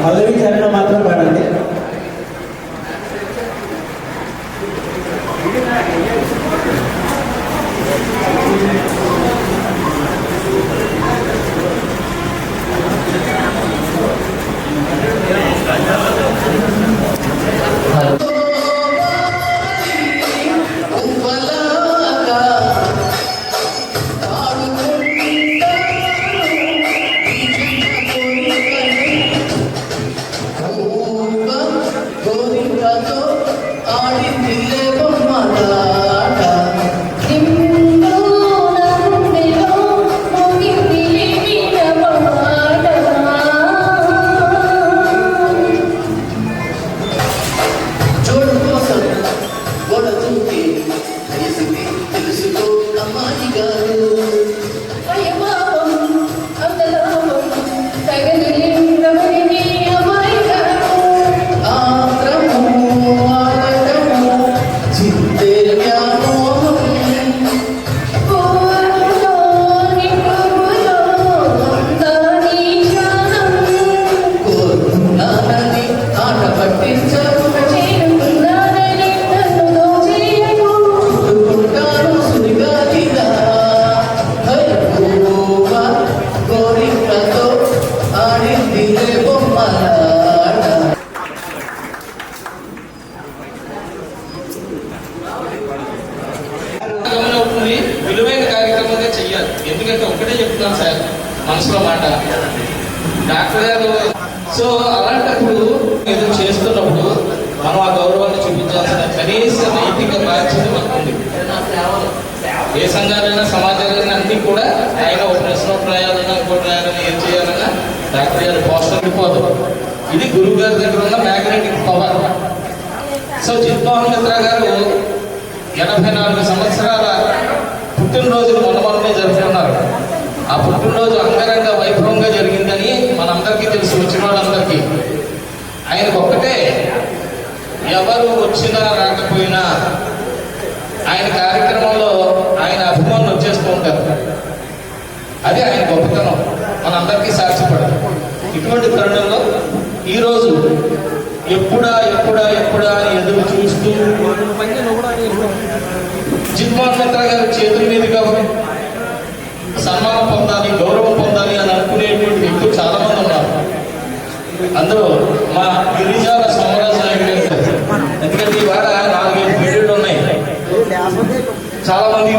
పల్లవి చరణం మాత్రం పాడండి. విలువైన కార్యక్రమంగా చెయ్యాలి. ఎందుకంటే ఒకటే చెప్తున్నాను సార్, మనసులో మాట డాక్టర్ గారు. సో అలాంటప్పుడు ఏదో చేస్తున్నప్పుడు మనం ఆ గౌరవాన్ని చూపించాల్సిన కనీస నైతిక బాధ్యత మనకు ఉంది. ఏ సంఘాలైనా సమాజాలైనా అన్ని కూడా ఆయన ఒక ప్రశ్న రాయాలన్నా ఇంకోటి రాయాలన్నా ఏం చేయాలన్నా డాక్టర్ గారు పోస్టర్ వెళ్ళిపోదు. ఇది గురువు గారి దగ్గర ఉన్న magnetic power. So Jitmohan Mitra గారు 84 సంవత్సరాల పుట్టినరోజులు మొన్ననే జరుపుకున్నారు. ఆ పుట్టినరోజు అంగరంగ వైభవంగా జరిగిందని మనందరికీ తెలుసు, వచ్చిన వాళ్ళందరికీ. ఆయనకు ఒక్కటే, ఎవరు వచ్చినా రాకపోయినా ఆయన కార్యక్రమంలో ఆయన అభిమానులు వచ్చేస్తూ ఉంటారు. అది ఆయన గొప్పతనం, మనందరికీ సాక్షిపడదు. ఇటువంటి తరుణంలో ఈరోజు ఎప్పుడా ఎప్పుడా ఎప్పుడా అని ఎదురు చూస్తూ జిత్మోహన్ మిత్రా గారి చేతుల మీదుగా సన్మానం పొందాలి, గౌరవం పొందాలి అని అనుకునేటువంటి వ్యక్తులు చాలా మంది ఉన్నారు. అందులో మా గిరిజాల సోమరాజు నాయుడు గారు. ఎందుకంటే ఇవాళ 4-5 పెళ్ళిళ్ళు ఉన్నాయి, చాలా మంది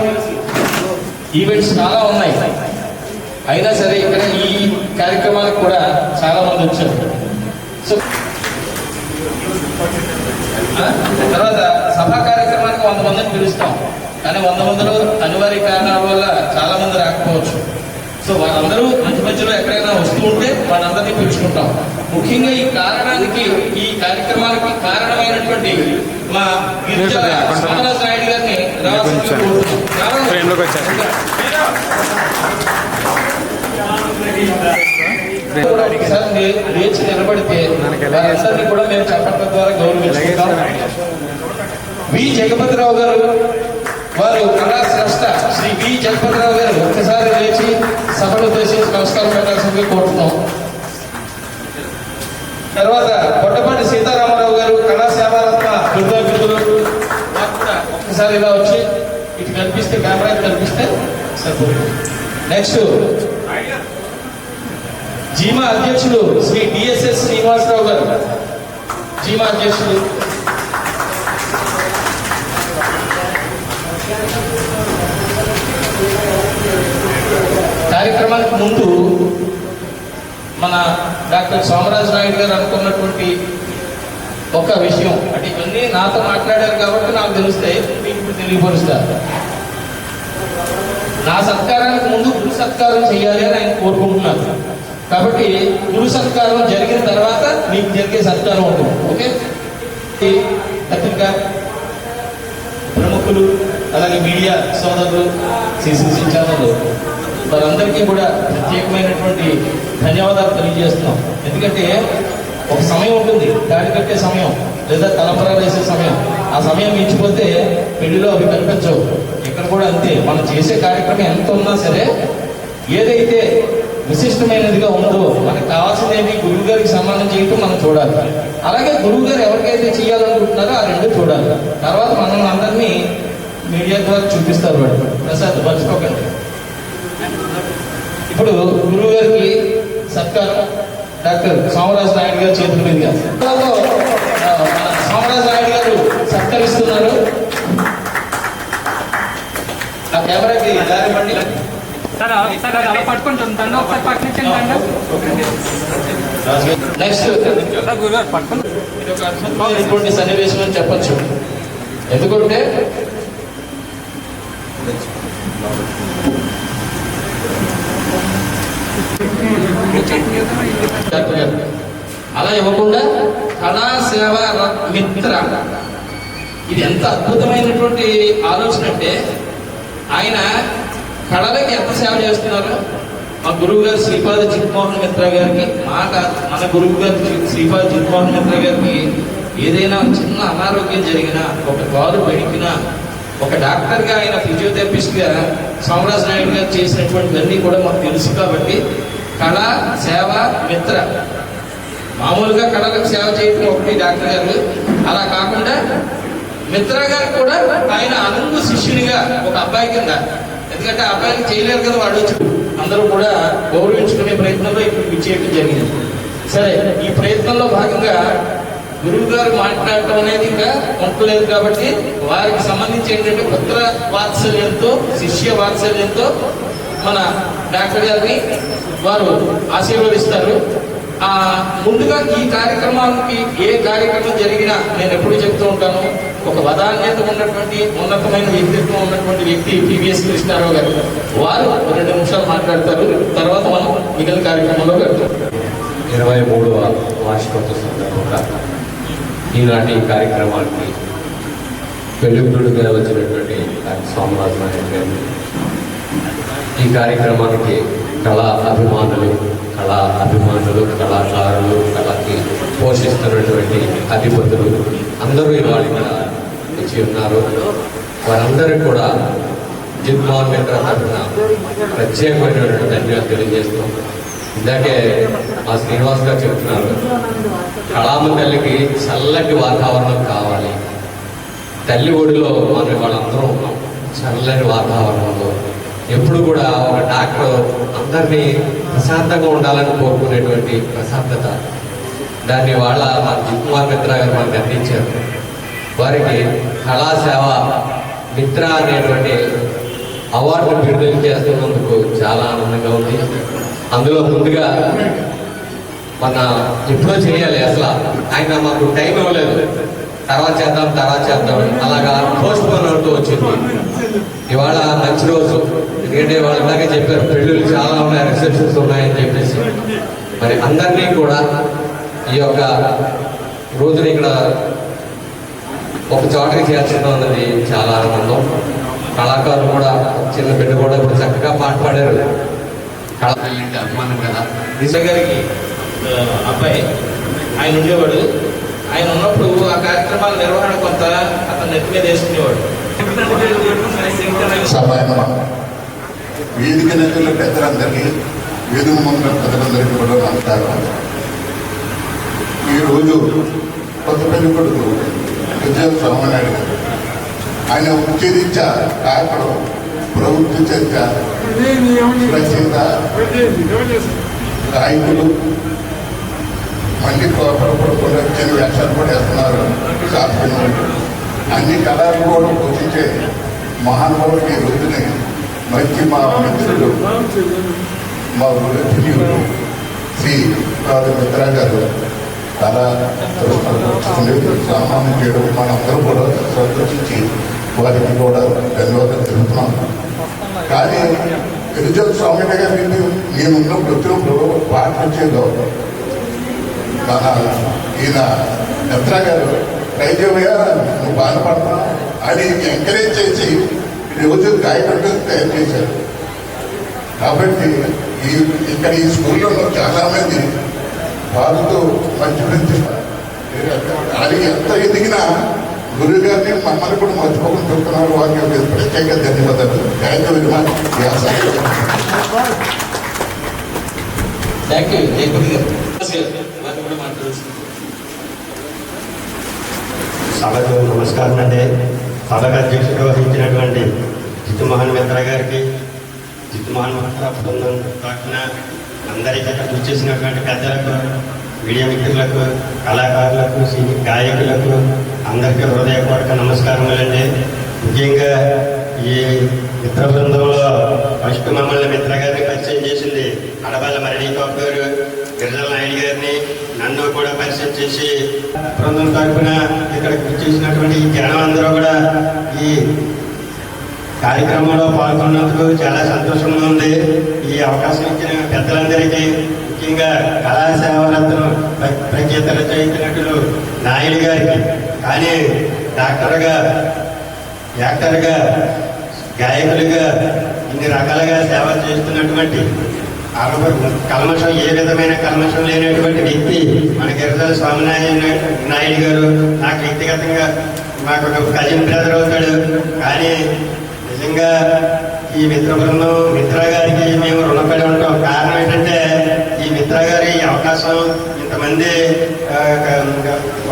ఈవెంట్స్ చాలా ఉన్నాయి. అయినా సరే ఇక్కడ ఈ కార్యక్రమానికి కూడా చాలా మంది వచ్చారు. సో తర్వాత సభా కార్యక్రమానికి 100 మందిని పిలుస్తాం, కానీ 100 మందిలో అనివార్య కారణాల వల్ల చాలా మంది రాకపోవచ్చు. సో వాళ్ళందరూ మధ్య మధ్యలో ఎక్కడైనా వస్తూ ఉంటే వాళ్ళందరినీ పిలుచుకుంటాం. ముఖ్యంగా ఈ కారణానికి, ఈ కార్యక్రమానికి కారణమైనటువంటి మా గిరిజన సోమరాజు నాయుడు గారిని లేచి నిలబడితే వారందరినీ కూడా మేము చెప్పడం ద్వారా గౌరవించుకుంటాం. వి జగపతిరావు గారు, వారు కళా స్రష్ట శ్రీ వి జగపతిరావు గారు ఒక్కసారి లేచి సభను ఉద్దేశించి నమస్కారం పెట్టాల్సిందిగా కోరుతున్నాం. తర్వాత పొట్టపాటి సీతారామరావు గారు కళా సేవారత్న కృతజ్ఞతలు, వారు కూడా ఒక్కసారి ఇలా వచ్చి ఇటు కనిపిస్తే, కెమెరా కనిపిస్తే సరిపోతుంది. నెక్స్ట్ జీమా అధ్యక్షుడు శ్రీ డిఎస్ఎస్ శ్రీనివాసరావు గారు, జీమా అధ్యక్షుడు. కార్యక్రమానికి ముందు మన డాక్టర్ సోమరాజు నాయుడు గారు అనుకున్నటువంటి ఒక విషయం, అంటే ఇవన్నీ నాతో మాట్లాడారు కాబట్టి నాకు తెలుస్తాయి, మీకు తెలియపరుస్తారు. నా సత్కారానికి ముందు గురు సత్కారం చేయాలి అని ఆయన కోరుకుంటున్నారు. కాబట్టి గురు సత్కారం జరిగిన తర్వాత మీకు జరిగే సత్కారం ఉంటుంది. ఓకే, పత్రికా ప్రముఖులు అలాగే మీడియా సోదరులు, సిసిసి ఛానల్ వారందరికీ కూడా ప్రత్యేకమైనటువంటి ధన్యవాదాలు తెలియజేస్తున్నాం. ఎందుకంటే ఒక సమయం ఉంటుంది, దాడి కట్టే సమయం లేదా తలంపరాలు వేసే సమయం. ఆ సమయం మించిపోతే పెళ్లిలో అవి కనిపించవు. ఇక్కడ కూడా అంతే, మనం చేసే కార్యక్రమం ఎంత ఉన్నా సరే ఏదైతే విశిష్టమైనదిగా ఉందో మనకు కావాల్సింది గురువు గారికి సంబంధం చేయటం మనం చూడాలి. అలాగే గురువు గారు ఎవరికైతే చేయాలనుకుంటున్నారో ఆ రెండు చూడాలి. తర్వాత మనం అందరినీ మీడియా ద్వారా చూపిస్తారు. వాడు ప్రసాద్ మర్చిపోకండి. ఇప్పుడు గురువు గారికి సత్కారం డాక్టర్ సోమరాజు నాయుడు గారు చేతుల మీదుగా సోమరాజు నాయుడు గారు సత్కరిస్తున్నారు. ఆ కెమెరాకి దారి పండి నెక్స్ట్ ఇటువంటి సన్నివేశం అని చెప్పచ్చు. ఎందుకంటే అలా ఇవ్వకుండా కళా సేవ మిత్ర, ఇది ఎంత అద్భుతమైనటువంటి ఆలోచన అంటే ఆయన కళలకి ఎంత సేవ చేస్తున్నారు. మా గురువు గారు శ్రీపాద జిత్మోహన్ మిత్ర గారికి, మన గురువు గారు శ్రీపాద జిత్మోహన్ మిత్ర గారికి ఏదైనా చిన్న అనారోగ్యం జరిగినా, ఒక కాలు పెడికినా, ఒక డాక్టర్గా ఆయన ఫిజియోథెరపిస్ట్గా సోమరాజు నాయుడు గారు చేసినటువంటివన్నీ కూడా మాకు తెలుసు. కాబట్టి కళ సేవ మిత్ర, మామూలుగా కళలకు సేవ చేయడం ఒకటి డాక్టర్ గారు, అలా కాకుండా మిత్ర గారికి కూడా ఆయన అనుంగు శిష్యునిగా ఒక అబ్బాయి కింద, ఎందుకంటే ఆ అబ్బాయికి చేయలేరు కదా, వాడు వచ్చి అందరూ కూడా గౌరవించుకునే ప్రయత్నంలో ఇప్పుడు చేయడం జరిగింది. సరే, ఈ ప్రయత్నంలో భాగంగా గురువు గారు మాట్లాడటం అనేది ఇంకా ఉండలేదు. కాబట్టి వారికి సంబంధించి ఏంటంటే పుత్ర వాత్సల్యంతో, శిష్య వాత్సల్యంతో మన డాక్టర్ గారిని వారు ఆశీర్వదిస్తారు. ముందుగా ఈ కార్యక్రమానికి ఏ కార్యక్రమం జరిగినా నేను ఎప్పుడు చెప్తూ ఉంటాను, ఒక వదాన్యత ఉన్నటువంటి ఉన్నతమైన వ్యక్తిత్వం ఉన్నటువంటి వ్యక్తి పివిఎస్ కృష్ణారావు గారు. వారు 2 నిమిషాలు మాట్లాడతారు. తర్వాత మనం మిగిలిన కార్యక్రమంలో వెళ్తాం. 23వ వార్షికోత్సవ సందర్భంగా ఈనాటి కార్యక్రమానికి వెలుగుడుగా వచ్చినటువంటి సోమరాజు నాయుడు గారు, ఈ కార్యక్రమానికి కళాభిమానులు, కళాకారులు, కళకి పోషిస్తున్నటువంటి అధిపతులు అందరూ ఇవాళ ఇక్కడ వచ్చి ఉన్నారు. వారందరికీ కూడా జిత్మోహన్ మిత్ర తరఫున ప్రత్యేకమైనటువంటి ధన్యవాదాలు తెలియజేస్తున్నాం. ఇందాకే మా శ్రీనివాస్ గారు చెప్తున్నారు, కళామ తల్లికి చల్లటి వాతావరణం కావాలి. తల్లి ఒడిలో మనం వాళ్ళందరం ఉన్నాం. చల్లని వాతావరణంలో ఎప్పుడు కూడా ఒక డాక్టర్ అందరినీ ప్రశాంతంగా ఉండాలని కోరుకునేటువంటి ప్రశాంతత, దాన్ని వాళ్ళ మా జిత్మోహన్ మిత్ర గారు మనకు అందించారు. వారికి కళాసేవ మిత్ర అనేటువంటి అవార్డు విడుదల చేస్తున్నందుకు చాలా ఆనందంగా ఉంది. అందులో ముందుగా మన ఎప్పుడో చేయాలి, అసలు ఆయన మాకు టైం ఇవ్వలేదు, తర్వాత చేద్దాం అలాగా పోస్ట్ పోన్ అవుతూ వచ్చింది. ఇవాళ మంచి రోజు, ఎందుకంటే వాళ్ళు ఇలాగే చెప్పారు పెళ్ళిళ్ళు చాలా ఉన్నాయి, రిసెప్షన్స్ ఉన్నాయని చెప్పేసి. మరి అందరినీ కూడా ఈ యొక్క రోజుని ఇక్కడ ఒక చోటకి చేర్చడం అన్నది చాలా ఆనందం. కళాకారులు కూడా, చిన్న బిడ్డ కూడా ఇప్పుడు చక్కగా పాట పాడారు. కళాకారులంటే అభిమానం కదా. నిజ గారికి అబ్బాయి ఆయన ఉండేవాడు. ఆయన ఉన్నప్పుడు ఆ కార్యక్రమాల నిర్వహణ కొంత అతను నెత్తి మీద వేసుకునేవాడు. వేదిక నెతల పెద్దలందరికీ, వేదిక ముందు పెద్దలందరికీ కూడా నమస్కారం. ఈరోజు కొత్త పెళ్లి కొడుకు విజయ సోమనాయుడు గారు, ఆయన ఉచ్చరించ కాకడం ప్రవృత్తి చర్చ రచయిత, గాయకులు, మళ్ళీ పొరపడకుండా చిన్న వ్యాఖ్యలు కూడా వేస్తున్నారు. శాస్త్రీయులు అన్ని కళలు కూడా పోషించే మహానుభావుడికి ఈ రోజుని మంచి మా మిత్రుడు, మా గురువులు శ్రీ మిత్ర గారు చాలా సన్మానం చేయడం మనందరూ కూడా సంతోషించి వారికి కూడా ధన్యవాదాలు తెలుపుతున్నాం. కానీ రిజల్ట్ స్వామి గారికి నేను ఉన్నప్పుడు వచ్చినప్పుడు పాట వచ్చేదో మన ఈయన మిత్ర గారు ట్రై చేయగా నువ్వు బాధపడుతున్నావు అని ఎంకరేజ్ చేసి రోజు గాయకుడిగా తయారు చేశారు. కాబట్టి ఇక్కడ ఈ స్కూల్లో చాలా మంది వారితో మంచి ఫ్రెండ్స్ అది ఎంత ఎదిగినా గురువు గారిని మమ్మల్ని కూడా మర్చిపోకుండా చెప్తున్నారు. వారికి ప్రత్యేక ధన్యవాదాలు. Thank you very much. Thank you. వారిని కూడా మాట్లాడుతుంది. సభకు నమస్కారం అండి. సభకు అధ్యక్షత వహించినటువంటి జిత్తుమోహన్ మిత్ర గారికి, జిత్తుమోహన్ మిత్ర బృందం తరఫున అందరికీ ఇక్కడ చూసేసినటువంటి పెద్దలకు, మీడియా మిత్రులకు, కళాకారులకు, సినీ గాయకులకు అందరికీ హృదయపూర్వక నమస్కారములండి. ముఖ్యంగా ఈ మిత్ర బృందంలో ఫస్ట్ మమ్మల్ని మిత్ర గారిని పరిచయం చేసింది అడబాల మరణీబాబు గారు, గిరిజల నాయుడు గారిని, నన్ను కూడా పరిచయం చేసి బృందం తరఫున ఇక్కడికి వచ్చేసినటువంటి ఈ జనం అందరూ కూడా ఈ కార్యక్రమంలో పాల్గొన్నందుకు చాలా సంతోషంగా ఉంది. ఈ అవకాశం ఇచ్చిన పెద్దలందరికీ, ముఖ్యంగా కళాసేవరత్నం ప్రఖ్యాత రచయిత నటులు నాయుడు గారికి, కానీ డాక్టర్గా, యాక్టర్గా, గాయకులుగా ఇన్ని రకాలుగా సేవ చేస్తున్నటువంటి కల్మషం, ఏ విధమైన కల్మషం లేనటువంటి వ్యక్తి మన గిరిజల నాయుడు గారు. నాకు వ్యక్తిగతంగా మాకు ఒక కజిన్ బ్రదర్ అవుతాడు. కానీ నిజంగా ఈ మిత్ర బృందం మిత్ర గారికి మేము రుణపడి ఉంటాం. కారణం ఏంటంటే ఈ మిత్ర గారి అవకాశం ఇంతమంది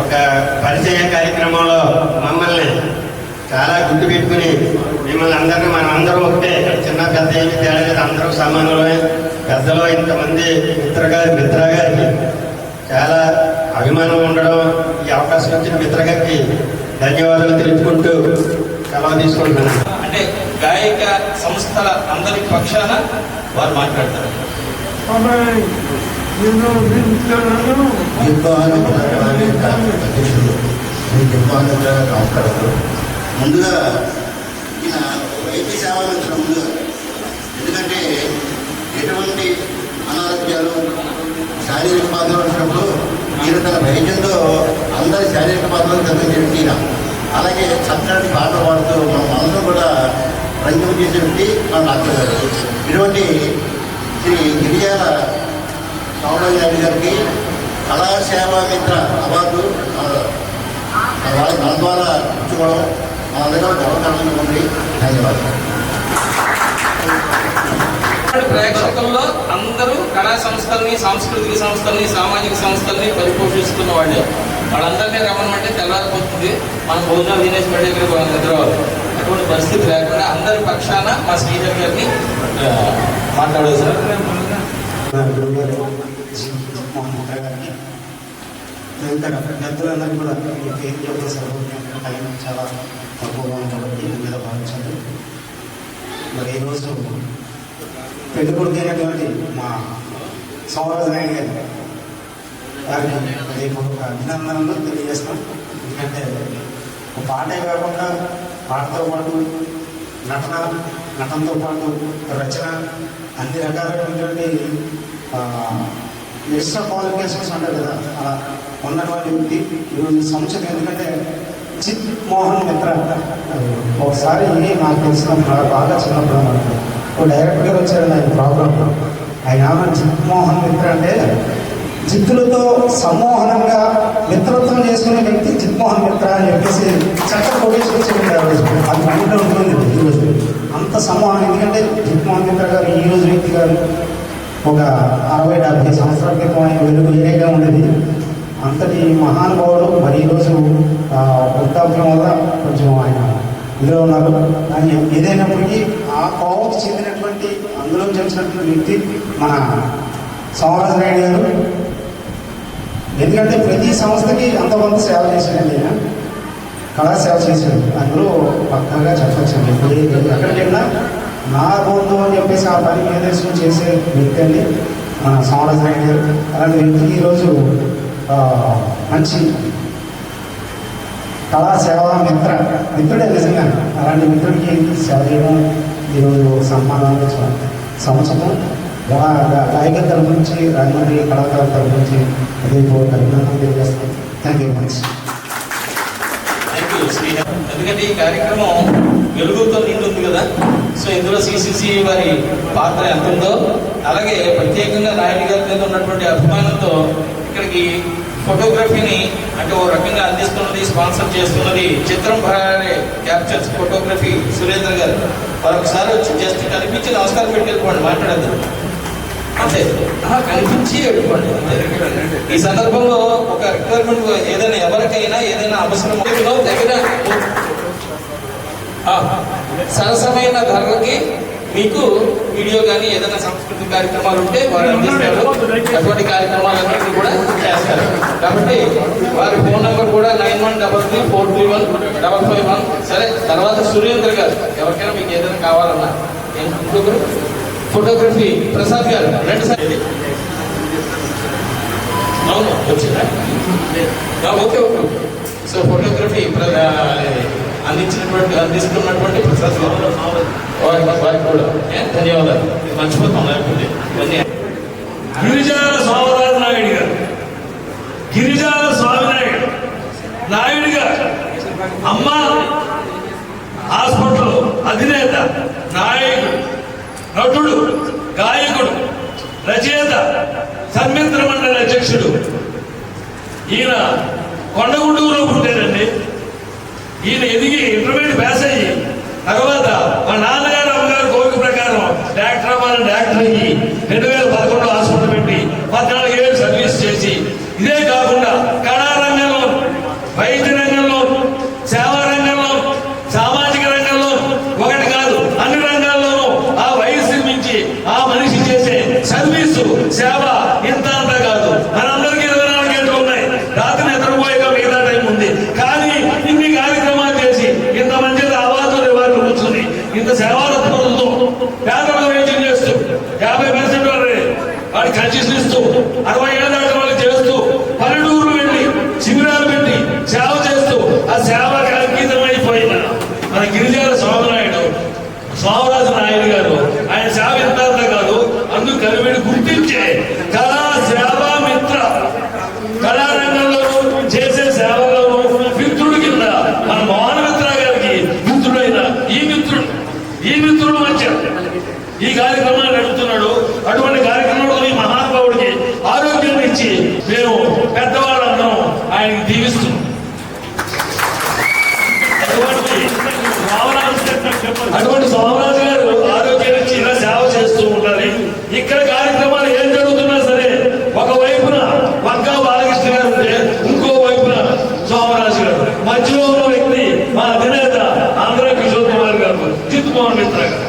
ఒక పరిచయ కార్యక్రమంలో మమ్మల్ని చాలా గుర్తు పెట్టుకుని మిమ్మల్ని అందరినీ మనం అందరం ఒకటే, చిన్న పెద్ద ఏమి తేడా లేదు, అందరూ సమానమే. పెద్దలో ఇంతమంది మిత్ర గారికి చాలా అభిమానం ఉండడం, ఈ అవకాశం వచ్చిన మిత్ర గారికి ధన్యవాదాలు తెలుపుకుంటూ సెలవు తీసుకుంటున్నాను. అంటే గాయక సంస్థల అందరి పక్షాన వారు మాట్లాడతారు. నమస్కారాలు. ముందుగా ఈయన వైద్య సేవ అందించడం ముందుగా, ఎందుకంటే ఎటువంటి అనారోగ్యాలు, శారీరక బాధలు వచ్చినప్పుడు ఈయన తన వైద్యంతో అందరి శారీరక బాధలు తగ్గించేది ఈయన. అలాగే చక్కటి పాటలు పాడుతూ మన మనసును కూడా రంగం చేసే వ్యక్తి మన డాక్టర్ గారు. ఇటువంటి శ్రీ గిరిజాల రామరాజు నాయుడు గారికి కళాసేవా మిత్ర అవార్డు మన ద్వారా ఇచ్చుకోవడం మనందరూ గర్వకారణంగా ఉంది. ధన్యవాదాలు. ప్రేక్షకుల్లో అందరూ కళా సంస్థల్ని, సాంస్కృతిక సంస్థల్ని, సామాజిక సంస్థల్ని పరిపోషిస్తున్న వాళ్ళే. వాళ్ళందరినీ రమ్మమంటే తెల్లారిపోతుంది, మనం భోజనాలు తినేసి పడే దగ్గర నిద్రవాలి. అటువంటి పరిస్థితి లేకుండా అందరి పక్షాన మా శ్రీధర్ గారిని మాట్లాడదు సార్. పెద్దలందరికీ కూడా టైం చాలా తక్కువగా ఉంటుంది మీద భావించాలి. మరి ఈరోజు పెళ్లి కొడుకైనటువంటి మా సోమరాజు నాయుడు గారి వారికి రేపు అభినందనలు తెలియజేస్తాం. ఎందుకంటే ఒక పాటే కాకుండా పాటతో పాటు నటనతో పాటు రచన, అన్ని రకాలైనటువంటి ఎక్స్ట్రా క్వాలిఫికేషన్స్ ఉంటాయి కదా, అలా ఉన్నటువంటి వ్యక్తి ఈరోజు సంస్థ. ఎందుకంటే జిత్మోహన్ మిత్ర ఒకసారి నాకు తెలిసినప్పుడు బాగా చిన్నప్పుడు అన్నమాట ఒక డైరెక్టర్ గారు వచ్చారు ఆయన ప్రోగ్రాంలో. ఆయన జిత్మోహన్ మిత్ర అంటే జిత్తులతో సమ్మోహనంగా మిత్రత్వం చేసుకునే వ్యక్తి జిత్మోహన్ మిత్ర అని చెప్పేసి చట్ట కొట్టేసుకొచ్చి అది మైండ్లో ఉంటుంది ఈరోజు అంత సమ్మోహనం. ఎందుకంటే జిత్మోహన్ మిత్ర గారు ఈరోజు వ్యక్తి గారు ఒక 60-70 సంవత్సరాల క్రితం ఆయన వెలుగు వేరేగా ఉండేది. అంతటి మహానుభావుడు మరి ఈరోజు వృద్ధాప్యం వల్ల కొంచెం ఆయన ఇందులో ఉన్నారు. కానీ ఏదైనప్పటికీ ఆ కోవకు చెందినటువంటి అందులో చేసినటువంటి వ్యక్తి మన సోమరాజు నాయుడు గారు. ఎందుకంటే ప్రతి సంస్థకి అంతమంది సేవ చేశాడండి ఆయన, కళాసేవ చేశాడు. అందులో పక్కగా చెప్పచ్చండి. ఎక్కడికి వెళ్ళినా నా బంధువు అని చెప్పేసి ఆ పని నిర్దేశం చేసే వ్యక్తి అండి మన సోమరాజు నాయుడు గారు. అలాంటి వ్యక్తికి ఈరోజు మంచి కళాసేవ మిత్రుడే నిజంగా. అలాంటి మిత్రుడికి సేవ చేయడం ఈరోజు సన్మానాలు సంవత్సరం గాయకుల తరపు నుంచి రాజమండ్రి కళాకారుల తరపు నుంచి అభినందనలు తెలియజేస్తాం. Thank you very much. ఎందుకంటే ఈ కార్యక్రమం వెలుగుతో నిండుంది కదా. సో ఇందులో సిసిసి వారి పాత్ర ఎంత ఉందో, అలాగే ప్రత్యేకంగా నాయుడు గారి మీద ఉన్నటువంటి అభిమానంతో ఇక్కడికి ఫోటోగ్రఫీని అంటే ఓ రకంగా అందిస్తున్నది, స్పాన్సర్ చేస్తున్నది చిత్రం భారీ క్యాప్చర్స్ ఫోటోగ్రఫీ సురేంద్ర గారు. మరొకసారి వచ్చి జస్ట్ కనిపించి నమస్కారం పెట్టి వెళ్ళిపోండి, మాట్లాడద్దు అంతే, కనిపించి వెళ్ళిపోండి అంతే. ఈ సందర్భంలో ఒక రిక్వైర్మెంట్ ఏదైనా ఎవరికైనా ఏదైనా అవసరం దగ్గర సరసమైన ధరలకి మీకు వీడియో కానీ ఏదైనా సాంస్కృతిక కార్యక్రమాలు ఉంటే వారు అందిస్తారు. అటువంటి కార్యక్రమాలన్నింటినీ కూడా చేస్తారు. కాబట్టి వారి ఫోన్ నెంబర్ కూడా 9133431551. సరే, తర్వాత సురేంద్ర గారు ఎవరికైనా మీకు ఏదైనా కావాలన్నా ఫోటోగ్రఫీ ప్రసాద్ గారు రెండు సార్లు అవును వచ్చిందా? Okay okay. సో ఫోటోగ్రఫీ అందిస్తున్నటువంటి ప్రసాద్ గారు వారికి కూడా ధన్యవాదాలు. మర్చిపోతాం లేకపోతే. గిరిజాల స్వామినాథ్ నాయుడు గారు, గిరిజాల స్వామినాయుడు నాయుడు గారు అమ్మ హాస్పిటల్ అధినేత, నాయకుడు, నటుడు, గాయకుడు, రచయిత, సన్మిత్ర మండలి అధ్యక్షుడు. ఈయన కొండగుంటూరులో పుట్టారండి. ఈయన ఎదిగి ఇంటర్మీడియట్ పాస్ అయ్యి తర్వాత మా నాన్నగారు అమ్మగారు కోరిక ప్రకారం డాక్టర్ అవ్వాలని డాక్టర్ అయ్యి 2011 హాస్పిటల్ పెట్టి 14 ఏళ్ళు సర్వీస్ చేసి, ఇదే కాకుండా కళారంగంలో, వైద్య రంగంలో, సేవా రంగంలో, సామాజిక రంగంలో, ఒకటి కాదు అన్ని రంగాల్లోనూ ఆ వయస్సు మించి ఆ మనిషి చేసే సర్వీసు సేవ ఇంత అంతా కాదు. మనందరికీ 24 గంటలు ఉన్నాయి, రాత్రి నిద్రపోయేగా మిగతా టైం ఉంది. కానీ ఇన్ని కార్యక్రమాలు చేసి ఇంతమంది ఆవాజు వారు కూర్చుని ఇంత సేవాలతో పేదలకు వైద్యం చేస్తూ 50% వాడి కన్సెషన్ ఇస్తూ 60 ఏళ్ళ దాటి వాళ్ళు చేస్తూ పల్లెటూరు వెళ్ళి శిబిరాలు పెట్టి సేవ చేస్తూ ఆ సేవకి అంకితమైపోయిన మన గిరిజాల స్వామినాయుడు స్వామిరాజు నాయుడు గారు, ఆయన సేవ ఎంత కాదు, అందుకు కలివిడి గుర్తించే కళా సేవా మిత్ర, కళారంగంలోనూ చేసే సేవల్లోనూ మిత్రుడి కింద మన మోహన మిత్ర గారికి మిత్రుడైన ఈ మిత్రుడు మధ్య ఈ కార్యక్రమాన్ని నడుపుతున్నాడు. అటువంటి కార్యక్రమంలో ఈ మహానుభావుడికి ఆరోగ్యం ఇచ్చి మేము పెద్దవాళ్ళందరం ఆయనకి దీవిస్తున్నాం. అటువంటి సోమరాజు గారు ఆరోగ్యం ఇచ్చి ఇలా సేవ చేస్తూ ఉండాలి. ఇక్కడ కార్యక్రమాలు ఏం జరుగుతున్నా సరే, ఒకవైపున వంకా బాలకృష్ణ గారు ఉంటే ఇంకో వైపున సోమరాజు గారు, మధ్యలో ఉన్న వ్యక్తి మా అధినేత ఆంధ్ర కిషోర్ కుమార్ గారు, జిత్ మోహన్ మిత్ర గారు.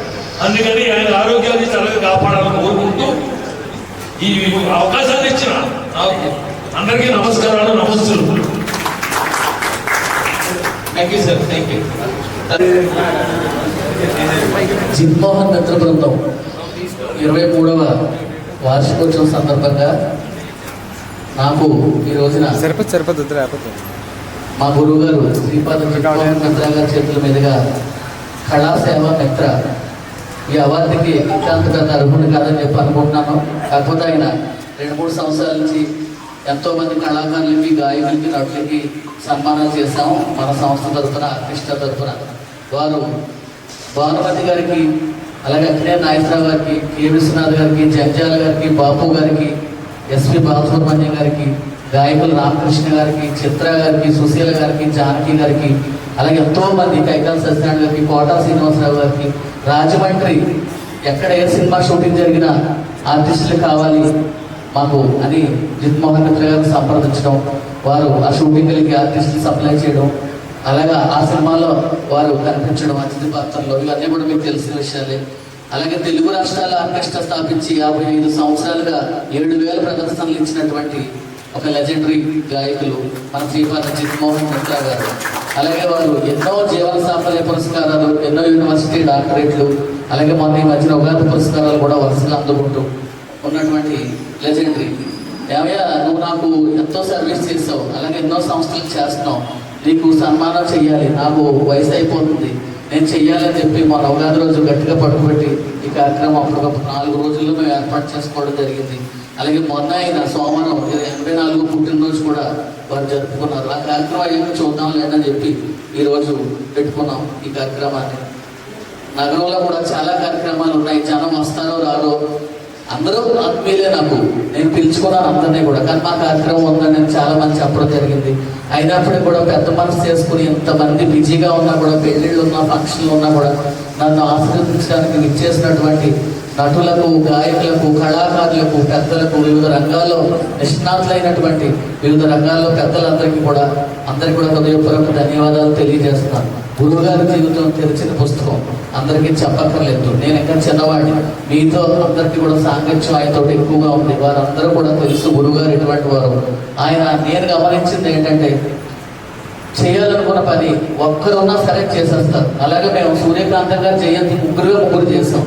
అందుకని ఆయన ఆరోగ్యాన్ని చల్లగా కాపాడాలని కోరుకుంటూ ఈ అవకాశాన్ని ఇచ్చిన అందరికీ నమస్కారాలు, నమస్తులు. Thank you sir, thank you. Jinmohan మిత్ర బృందం 23వ వార్షికోత్సవం సందర్భంగా నాకు ఈ రోజున మా గురువు గారు శ్రీపాద జిన్మోహన్ మిత్ర గారి చేతుల మీదుగా కళాసేవ మిత్ర ఈ అవార్డుకి ఇంకంతకన్నా అర్హుడు కాదని చెప్పి అనుకుంటున్నాను. కాకపోతే ఆయన 2-3 సంవత్సరాల నుంచి ఎంతోమంది కళాకారులకి, గాయకులకి, నటులకి సన్మానాలు చేశాము మన సంస్థ తరఫున, కృష్ణ తరఫున. వారు భానుమతి గారికి, అలాగే అక్కినే నాగేశ్వరరావు గారికి, కె విశ్వనాథ్ గారికి, జంజాల గారికి, బాపు గారికి, ఎస్పి బాలసుబ్రహ్మణ్యం గారికి, గాయకులు రామకృష్ణ గారికి, చిత్ర గారికి, సుశీల గారికి, జానకి గారికి, అలాగే ఎంతోమంది కైకాల సత్యనారాయణ గారికి, కోటా శ్రీనివాసరావు గారికి, రాజమండ్రి ఎక్కడ ఏ సినిమా షూటింగ్ జరిగినా ఆర్టిస్టులు కావాలి మాకు అని జిన్మోహన్ మిత్ర గారిని సంప్రదించడం, వారు ఆ షూటింగ్లకి ఆర్టిస్టులు సప్లై చేయడం, అలాగా ఆ సినిమాలో వారు కనిపించడం అతిథి పాత్రలో, ఇవన్నీ కూడా మీకు తెలిసిన విషయాలే. అలాగే తెలుగు రాష్ట్రాల ఆర్కెస్ట్రా స్థాపించి 55 సంవత్సరాలుగా 7,000 ప్రదర్శనలు ఇచ్చినటువంటి ఒక లెజెండరీ గాయకులు మన శ్రీపాద జిన్మోహన్ మిత్ర గారు. అలాగే వారు ఎన్నో జీవన సాఫల్య పురస్కారాలు, ఎన్నో యూనివర్సిటీ డాక్టరేట్లు, అలాగే మొన్న ఈ మధ్యన ఉగాది పురస్కారాలు కూడా వరుసగా అందుకుంటూ ఉన్నటువంటి లెజెండరీ. ఏమయ్యా, నువ్వు నాకు ఎంతో సర్వీస్ చేసావు, అలాగే ఎన్నో సంస్థలకు చేస్తున్నావు, నీకు సన్మానం చేయాలి, నాకు వయసు అయిపోతుంది, నేను చెయ్యాలని చెప్పి మా ఉగాది రోజు గట్టిగా పట్టుబట్టి ఈ కార్యక్రమం అప్పటికప్పుడు 4 రోజుల్లో మేము ఏర్పాటు చేసుకోవడం జరిగింది. అలాగే మొన్న అయిన సోమవారం 84 పుట్టినరోజు కూడా వారు జరుపుకున్నారు. ఆ కార్యక్రమం అయ్యాక చూద్దాం లేదని చెప్పి ఈరోజు పెట్టుకున్నాం ఈ కార్యక్రమాన్ని. నగరంలో కూడా చాలా కార్యక్రమాలు ఉన్నాయి. జనం వస్తారో రారో, అందరూ ఆత్మీయులే. నాకు నేను పిలుచుకున్నాను అందరినీ కూడా, కానీ మా కార్యక్రమం ఉందని నేను చాలా మంది చెప్పడం జరిగింది. అయినప్పటికీ కూడా పెద్ద మనసు చేసుకుని ఇంతమంది బిజీగా ఉన్నా కూడా, పెళ్ళిళ్ళు ఉన్నా, ఫంక్షన్లు ఉన్నా కూడా నన్ను ఆశీర్వదించడానికి ఇచ్చేసినటువంటి నటులకు, గాయకులకు, కళాకారులకు, పెద్దలకు, వివిధ రంగాల్లో నిష్ణాతులైనటువంటి వివిధ రంగాల్లో పెద్దలందరికీ కూడా హృదయపూర్వక ధన్యవాదాలు తెలియజేస్తున్నాను. గురువుగారి జీవితం తెరిచిన పుస్తకం, అందరికీ చెప్పక్కర్లేదు. నేను ఇంకా చిన్నవాడిని, మీతో అందరికీ కూడా సాంగత్యం ఆయనతో ఎక్కువగా ఉంది. వారందరూ కూడా తెలుసు గురువుగారు ఎటువంటి వారు. నేను గమనించింది ఏంటంటే, చేయాలనుకున్న పని ఒక్కరున్నా సరే చేసేస్తారు. అలాగే మేము సూర్యకాంతం గారు జయంతి ముగ్గురు చేసాం.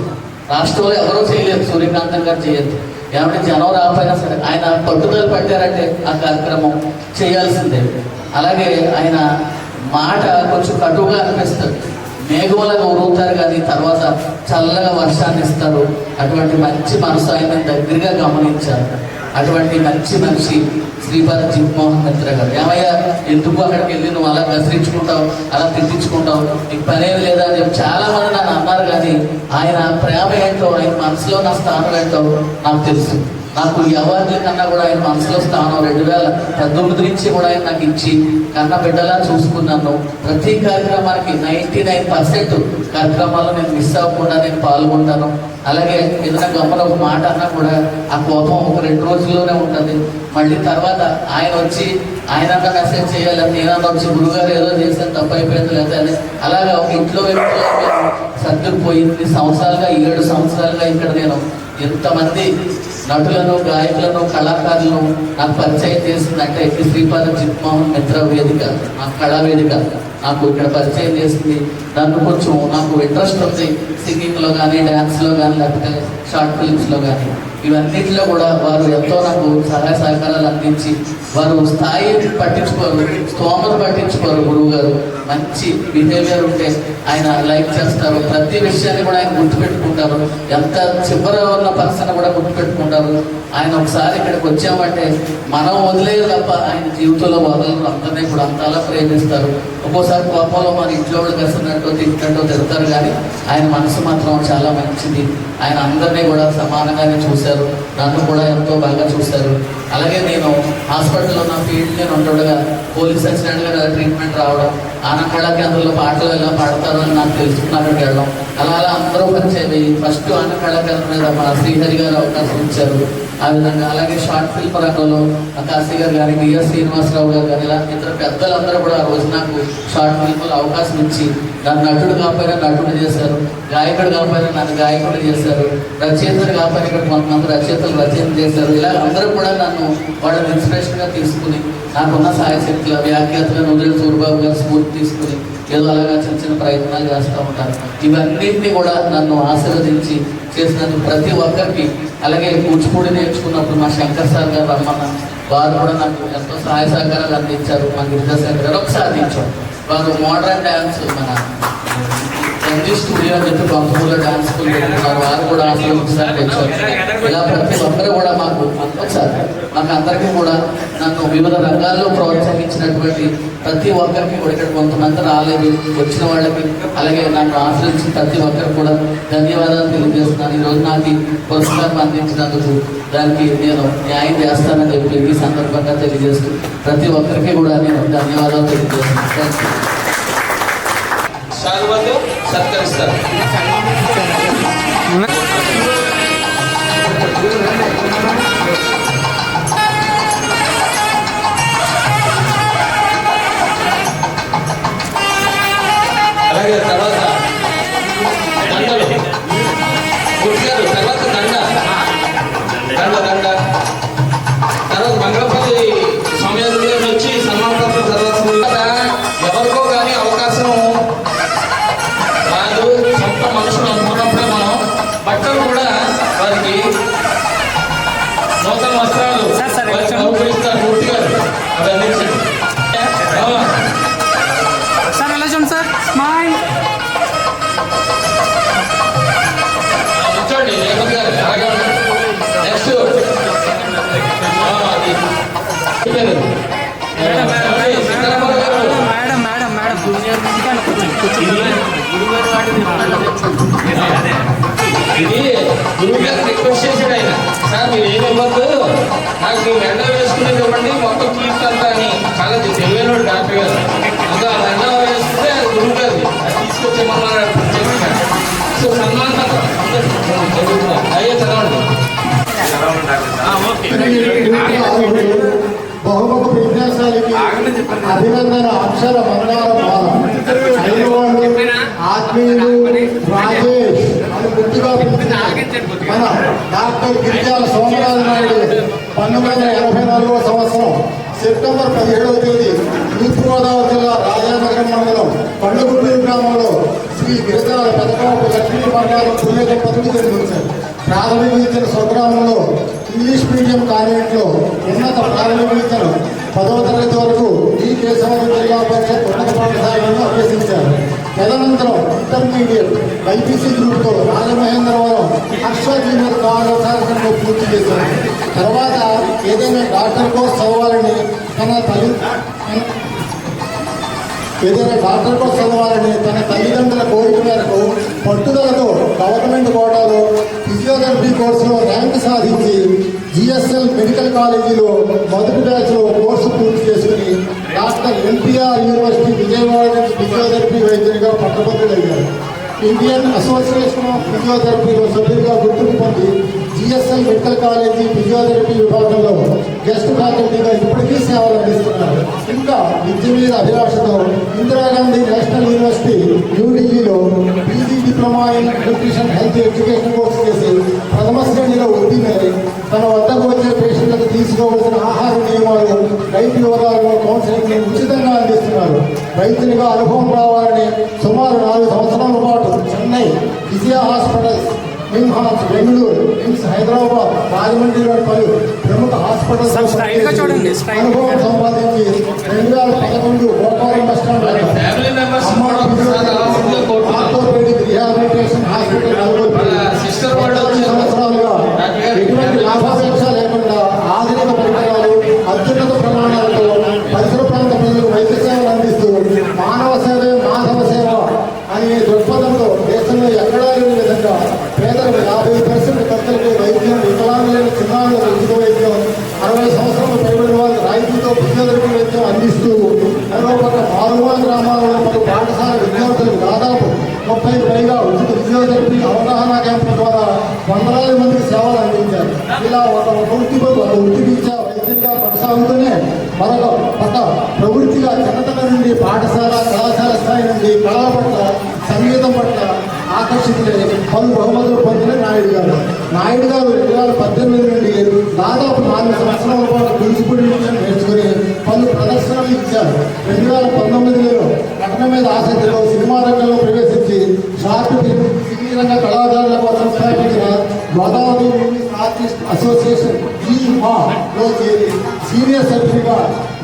రాష్ట్రంలో ఎవరో చేయలేదు సూర్యకాంతం గారు జయంతి. ఏమంటే జనం రాకపోయినా సరే ఆయన పట్టుదల పట్టారంటే ఆ కార్యక్రమం చేయాల్సిందే. అలాగే ఆయన మాట కొంచెం కటువుగా అనిపిస్తుంది. మేఘములను ఉరుగుతారు కానీ తర్వాత చల్లగా వర్షాన్ని ఇస్తారు. అటువంటి మంచి మనసు ఆయన దగ్గరగా గమనించారు. అటువంటి మంచి మనిషి శ్రీపాద జగన్మోహన్ మిత్ర గారు. ఏమయ్యా ఎందుకు అక్కడికి వెళ్ళి నువ్వు అలా గసిరించుకుంటావు, అలా తిట్టించుకుంటావు, నీకు పనేమి లేదా అని చెప్పి చాలా మంది నన్ను అన్నారు. కానీ ఆయన ప్రేమ ఏంటో, ఆయన మనసులో నా స్థానం ఏంటో నాకు తెలుసు. నాకు ఈ అవార్డుల కన్నా కూడా ఆయన మనసులో స్థానం 2019 నుంచి కూడా ఆయన నాకు ఇచ్చి కన్న బిడ్డలా చూసుకున్నాను. ప్రతి కార్యక్రమానికి 99% కార్యక్రమాల్లో నేను మిస్ అవ్వకుండా నేను పాల్గొంటాను. అలాగే ఏదైనా గమ్మన ఒక మాట అన్నా కూడా ఆ కోపం ఒక 2 రోజుల్లోనే ఉంటుంది. మళ్ళీ తర్వాత ఆయన వచ్చి ఆయన మెసేజ్ చేయాలని నేనన్నా వచ్చి గురుగారు ఏదో చేశాను తప్పు అయిపోయింది లేదా అని అలాగా ఒక ఇంట్లో సర్దుకుపోయింది. సంవత్సరాలుగా 7 సంవత్సరాలుగా ఇక్కడ నేను ఎంతమంది నటులను, గాయకులను, కళాకారులను నాకు పరిచయం చేసిందంటే శ్రీపాద జగన్మోహన్ మిత్ర వేదిక, నా కళా వేదిక నాకు ఇక్కడ పరిచయం చేసింది. నాకు ఇంట్రెస్ట్ ఉంది సింగింగ్లో కానీ, డ్యాన్స్లో కానీ, లేకపోతే షార్ట్ ఫిల్మ్స్లో కానీ. ఇవన్నిటిలో కూడా వారు ఎంతో నాకు సహాయ సహకారాలు అందించి, వారు స్థాయి పట్టించుకోరు, స్తోమత పట్టించుకోరు. గురువు గారు మంచి బిహేవియర్ ఉంటే ఆయన లైక్ చేస్తారు. ప్రతి విషయాన్ని కూడా ఆయన గుర్తుపెట్టుకుంటారు. ఎంత చివర ఉన్న పర్సన్ కూడా గుర్తుపెట్టుకుంటారు. ఆయన ఒకసారి ఇక్కడికి వచ్చామంటే మనం వదిలేదు తప్ప ఆయన జీవితంలో వదలరు. అందరినీ కూడా అంతలా ప్రేమిస్తారు. ఒక్కోసారి కోపంలో మన ఇంట్లో వాళ్ళు కసినట్టు తిట్టినట్టు తిడతారు, కానీ ఆయన మనసు మాత్రం చాలా మంచిది. ఆయన అందరినీ కూడా సమానంగానే చూశారు. నన్ను కూడా ఎంతో బాగా చూశారు. అలాగే నేను హాస్పిటల్లో నా ఫీల్డ్ నేను ఉండగా పోలీస్ అసిస్టెంట్గా ట్రీట్మెంట్ రావడం, ఆనకళా కేంద్రంలో పాటలు ఎలా పాడతారో అని నాకు తెలుసుకున్నాక వెళ్ళడం, అలా అందరూ పనిచేయాలి. ఫస్ట్ ఆనకళా కేంద్రం మీద మన శ్రీహరి గారు అవకాశం ఇచ్చారు. ఆ విధంగా అలాగే షార్ట్ ఫిల్మ్ రంగంలో కాశీ గారు కానీ, బిఎస్ శ్రీనివాసరావు గారు కానీ, ఇలా ఇతర పెద్దలందరూ కూడా ఆ రోజు నాకు షార్ట్ ఫిల్మ్లో అవకాశం ఇచ్చి నన్ను నటుడు కాకపోయినా నటుడు చేశారు, గాయకుడు కాకపోయినా నన్ను గాయకుడు చేశారు, రచయితలు కాకపోయినా ఇక్కడ కొంతమంది రచయితలు రచన చేశారు. ఇలా అందరూ కూడా నన్ను వాళ్ళని ఇన్స్పిరేషన్గా తీసుకుని నాకున్న సాయశక్తుల వ్యాఖ్యాతగా నువ్వుల సూర్యబాబు గారు స్ఫూర్తి తీసుకుని ఏదో అలాగా చిన్న ప్రయత్నాలు చేస్తూ ఉంటాను. ఇవన్నింటినీ కూడా నన్ను ఆశీర్వదించి చేసినందుకు ప్రతి ఒక్కరికి, అలాగే కూచిపూడి నేర్చుకున్నప్పుడు మా శంకర్ సార్ గారు రమ్మన్న వారు కూడా నాకు ఎంతో సహాయ సహకారాలు అందించారు. మా గిరిజాశంకర్ గారు ఒకసారి అందించారు. వారు మోడర్న్ డ్యాన్స్ మన ఎన్జీ స్టూడియో అని చెప్పి పంపూర్లో డ్యాన్స్ స్కూల్ పెట్టుకున్నారు. వారు కూడా ఒకసారి తెచ్చారు. ఇలా ప్రతి ఒక్కరు కూడా మాకు అందరికీ కూడా నన్ను వివిధ రంగాల్లో ప్రోత్సహించినటువంటి ప్రతి ఒక్కరికి కూడా, ఇక్కడ కొంతమంది రాలేదు వచ్చిన వాళ్ళకి, అలాగే నన్ను ఆశ్రయించిన ప్రతి ఒక్కరికి కూడా ధన్యవాదాలు తెలియజేస్తున్నాను. ఈరోజు నాకు పురస్కారం అందించినందుకు దానికి నేను న్యాయం చేస్తానని చెప్పి ఈ సందర్భంగా తెలియజేస్తూ ప్రతి ఒక్కరికి కూడా నేను ధన్యవాదాలు తెలియజేస్తున్నాను. శాలువాతో సత్కరిస్తారు. అలాగే తర్వాత దండలు గుర్తుగారు, తర్వాత దండ తర్వాత మంగళపల్లి సమయంలో వచ్చి సన్మానపత్రం తర్వాత ఎవరికో కానీ అవకాశం రాదు. సొంత మనుషులు అనుకున్నప్పుడే మనం బట్టలు కూడా వారికి నూతన వస్త్రాలు అనుభవిస్తారు. పూర్తిగా అవి అందించండి. సార్ ఎలా చూడండి సార్ స్మైల్ ఇది గురువు గారు రిక్వెస్ట్ చేశాడు ఆయన, సార్ మీరు ఏమి ఇవ్వద్దు, నాకు మీ మెండ వేసుకునేది ఇవ్వండి మొత్తం కీర్తి అంతా అని. చాలా తెలివైన డాక్టర్ గారు. ఇంకా ఆ మెండ వేసుకుంటే అది గురువు గారు అది తీసుకొచ్చేమన్నారు చెప్పారు. సో సన్మాన పత్రం చదువుతున్నారు, అయ్యే చదవండి. బహుముఖ విద్యాశాలికి అభినందన అక్షర మందారమాల ఆత్మీయులు రాజేష్ అని గుర్తుగా మన డాక్టర్ గిరిజాల సోమనాథ నాయుడు 1984వ సంవత్సరం సెప్టెంబర్ 17వ తేదీ తూర్పుగోదావరి జిల్లా రాజానగరం మండలం పండుగుంటూరు గ్రామంలో శ్రీ గిరిజాల పెద్దకాపు లక్ష్మీ బంగారం పుణ్య దంపతులు జన్మించారు. ప్రాథమిక విద్యను స్వగ్రామంలో ఇంగ్లీష్ మీడియం కాన్వెంట్లో ఉన్నత ప్రాథమిక విద్యను 10వ తరగతి వరకు ఈ కేశవరం జిల్లా పరిషత్ ఉన్నత పాఠశాలను అభ్యసించారు. తదనంతరం ఇంటర్మీడియట్ బైపీసీ గ్రూప్తో రాజమహేంద్రవరం హర్ష జూనియర్ కళాశాలలో పూర్తి చేశారు. తర్వాత ఏదైనా డాక్టర్ కోర్స్ చదవాలని తన తల్లిదండ్రుల కోరిక మేరకు పట్టుదలతో గవర్నమెంట్ కోటాలో ఫిజియోథెరపీ కోర్సులో ర్యాంక్ సాధించి జిఎస్ఎల్ మెడికల్ కాలేజీలో మొదటి బ్యాచ్లో కోర్సు పూర్తి చేసుకుని డాక్టర్ ఎన్టీఆర్ యూనివర్సిటీ విజయవాడ నుంచి ఫిజియోథెరపీ వైద్యునిగా పట్టభద్రులయ్యారు. ఇండియన్ అసోసియేషన్ ఆఫ్ ఫిజియోథెరపీలో సభ్యులుగా గుర్తింపు పొంది జిఎస్ఎల్ మెడికల్ కాలేజీ ఫిజియోథెరపీ విభాగంలో గెస్ట్ ఫ్యాకల్టీగా ఇప్పటికీ సేవలు అందిస్తున్నారు. ఇంకా విద్య మీద అభిలాషతో ఇందిరాగాంధీ నేషనల్ యూనివర్సిటీ న్యూఢిల్లీలో PG diploma in nutrition health education course చేసి ప్రథమ శ్రేణిలో ఉత్తీర్ణులై తన వద్దకు వచ్చే పేషెంట్లకు తీసుకోవాల్సిన ఆహార నియమాలు, రైతు వివరాలను, కౌన్సిలింగ్ ఉచితంగా అందిస్తున్నారు. రైతులుగా అనుభవం రావాలని సుమారు 4 సంవత్సరాల పాటు చెన్నై, విజయ హాస్పిటల్స్, నిమ్హాన్స్, బెంగళూరు, నిమ్స్, హైదరాబాద్, రాజమండ్రిలోని పలు ప్రముఖ హాస్పిటల్స్ అనుభవం సంపాదించి 2011 Gopalam bus stand orthopaedic rehabilitation hospital సంవత్సరాలుగా ఎటువంటి లాభాపేక్ష లేకుండా ఆధునిక పరికరాలు, అత్యున్నత ప్రమాణాలతో పరిసర ప్రాంత ప్రజలకు వైద్య సేవలు అందిస్తూ మానవ సేవే మాధవ సేవ అనే దృక్పథంలో దేశంలో ఎక్కడా లేని విధంగా పేదలకు 50% ఖర్చులకు వైద్యం, వికలాంగులైన చిన్నారులకు ఉచిత వైద్యం, 60 సంవత్సరాలు పైబడిన వారికి రాయితీతో ఫిజియోథెరపీ వైద్యం అందిస్తూ మరోపక్క మారుమూల గ్రామాలలో పలు పాఠశాల విద్యార్థులకు దాదాపు 30 పైగా ఉచిత ఫిజియోథెరపీ అవగాహన క్యాంపుల ద్వారా వందలాది మందికి సేవలు అందించారు. ఇలా ఒక వృత్తిరీత్యా వైద్యంగా కొనసాగుతూనే మరొక పక్క ప్రవృత్తిగా చిన్నతనం నుండి పాఠశాల, కళాశాల స్థాయి నుండి కళల పట్ల, సంగీతం పట్ల ఆకర్షితులై పలు బహుమతులు పొందిన నాయుడు గారు 2018 నుండి దాదాపు 4 సంవత్సరాల పాటు కూచిపూడి నేర్చుకుని పలు ప్రదర్శనలు ఇచ్చారు. 2019లో నటన మీద ఆసక్తిలో సినిమా రంగంలో ప్రవేశించి షార్ట్ ఫిల్మ్, సినీ రంగ కళాకారుల కోసం స్థాపించిన గోదావరి మూవీస్ ఆర్టిస్ట్ అసోసియేషన్ లో చేరి సీనియర్ సెక్రటరీగా,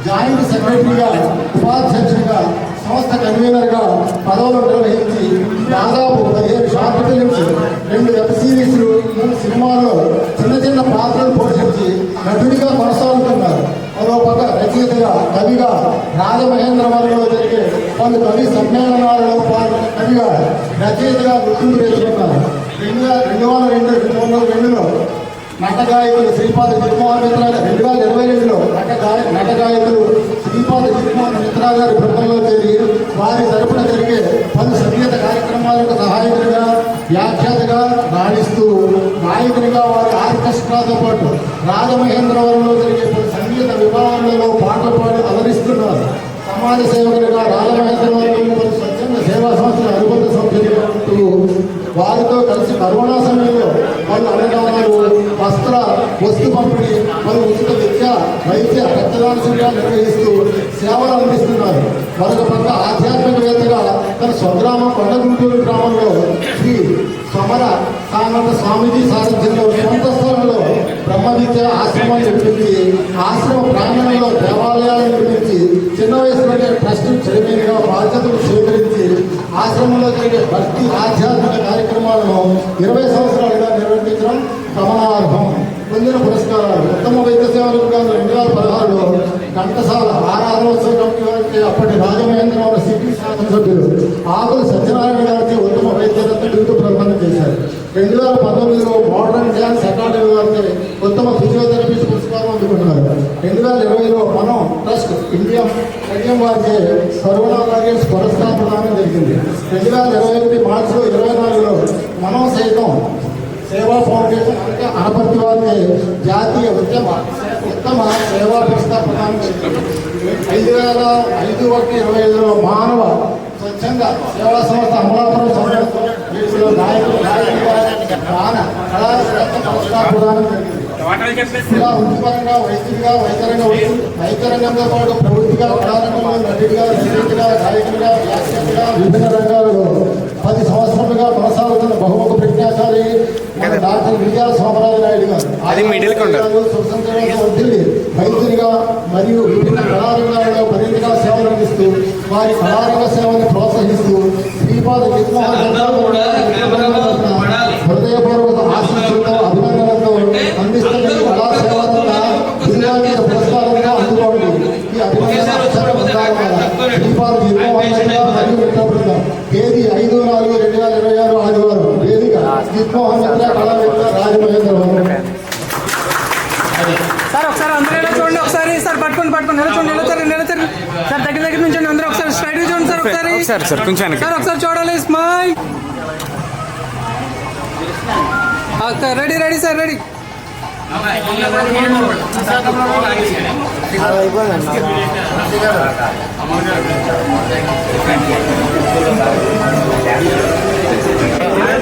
జాయింట్ సెక్రటరీగా, ఉపాధ్యక్షుడిగా, సంస్థ కన్వీనర్గా పదవులు నిర్వహించి దాదాపు 15 షార్ట్ ఫిలిమ్స్, 2 వెబ్ సిరీస్లు, 3 సినిమాల్లో చిన్న చిన్న పాత్రలు పోషించి నటుడిగా కొనసాగుతున్నారు. మరోపక్క రచయితగా, కవిగా రాజమహేంద్రవరంలో జరిగే పలు కవి సమ్మేళనాలలో పాల్గొన్న కవిగా, రచయితగా గుర్తింపు తెచ్చుకున్నారు. 2002లో నటగాయకులు శ్రీపాద జగన్మోహన్ మిత్ర 2022లో నటగాయకులు శ్రీపాద జగన్మోహన్ మిత్ర గారి బృందంలో చేరి వారి తరపున జరిగే పలు సంగీత కార్యక్రమాలకు సహాయకుడిగా, వ్యాఖ్యాతగా రాణిస్తూ నాయకునిగా వారి ఆర్కెస్ట్రాతో పాటు రాజమహేంద్రవరంలో జరిగే పలు సంగీత విభాగాలలో పాటలు పాడి అలరిస్తున్నారు. సమాజ సేవకుడిగా రాజమహేంద్రవరంలో పలు స్వచ్ఛంద సేవా సంస్థల అనుబంధ సభ్యులుగా ఉంటూ వారితో కలిసి కరోనా సమయంలో పలు అన్నదానాలు, వస్తు పంపిణీ, పలు ఉచిత విద్య, వైద్య, రక్తదాన శిబిరాలు నిర్వహిస్తూ సేవలు అందిస్తున్నారు. మరొక పక్క ఆధ్యాత్మికవేత్తగా తన స్వగ్రామం కొండగుంటూరు గ్రామంలో శ్రీ సమర సానంద స్వామీజీ సారథ్యంలో సొంత స్థలంలో బ్రహ్మ విద్య ఆశ్రమం నిర్మించి ఆశ్రమ ప్రాంగణంలో దేవాలయాలు నిర్మించి చిన్న వయసులోనే ట్రస్ట్ చైర్మన్గా బాధ్యతలు స్వీకరించి ఆశ్రమంలో జరిగే భక్తి ఆధ్యాత్మిక కార్యక్రమాలను 20 సంవత్సరాలుగా నిర్వహించడం గమనార్హం. పొందిన పురస్కారాలు: ఉత్తమ వైద్య సేవలకు 2016లో ఘంటసాల ఆరాధనోత్సవ కమిటీ వారికి అప్పటి రాజమహేంద్రవరం సిటీ శాసనసభ్యులు ఆకుల సత్యనారాయణ గారికి ఉత్తమ వైద్యరత్న బిరుదు ప్రదానం చేశారు. 2019లో మోడర్న్ డ్యాన్స్ అకాడమీ వారికి ఉత్తమ ఫిజియోథెరపిస్ట్ పురస్కారం అందుకున్నారు. 2020లో మనం ట్రస్ట్ ఇండియా సైన్యం వారికి కరోనా వారియర్స్ పురస్కారం ప్రదానం జరిగింది. 2028 మార్చిలో 24లో మనం సైతం సేవా ఫౌండేషన్ అనపర్తి వారికి జాతీయ ఉత్తమ సేవా పురస్కారం ప్రదానం జరిగింది. 2005-1-25లో మానవ స్వచ్ఛంద సేవా సంస్థ అమలాపురం సంస్థలో నాయకులుగా పురస్కారం ప్రదానం జరిగింది. ఇలా వృత్తిపరంగా వైద్యుడిగా వైద్యరంగంతో పాటు ప్రవృత్తిగా కళారంగంలో నటుడిగా రచయితగా గాయకుడిగా వ్యాఖ్యాతగా విభిన్న రంగాలలో 10 సంవత్సరాలుగా కొనసాగుతున్న బహుముఖ ప్రజ్ఞాశాలి డాక్టర్ విజయ సోమరాజు నాయుడు గారు స్వతంత్రంగా వైద్యునిగా మరియు విభిన్న కళారంగాలలో మరింతగా సేవలు అందిస్తూ వారి కళారంగ సేవలను ప్రోత్సహిస్తూ శ్రీపాద హృదయపూర్వక ఆశీస్సులతో అభినందనలతో అందిస్తున్న కళా సేవలను జిల్లాలో పురస్కారంగా అందుకోండి. ఈ అభినందన శ్రీపాద తేదీ 5-4-2026 ఆదివారం. వేదిక జిత్మోహన్ మిత్ర కళావేత్త రాజమహేంద్రవరం. సార్ ఒకసారి అందరూ ఎలా చూడండి, ఒకసారి సార్ పట్టుకొని నిలచండి సార్, దగ్గర నుంచి అందరూ ఒకసారి స్ట్రైట్ చూడండి సార్, ఒకసారి సార్ ఒకసారి చూడాలి. స్మైల్. Ready sir, ready.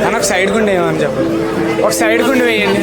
మనకు సైడ్ గుండె ఏమని చెప్పండి, ఒక సైడ్ గుండె వేయండి.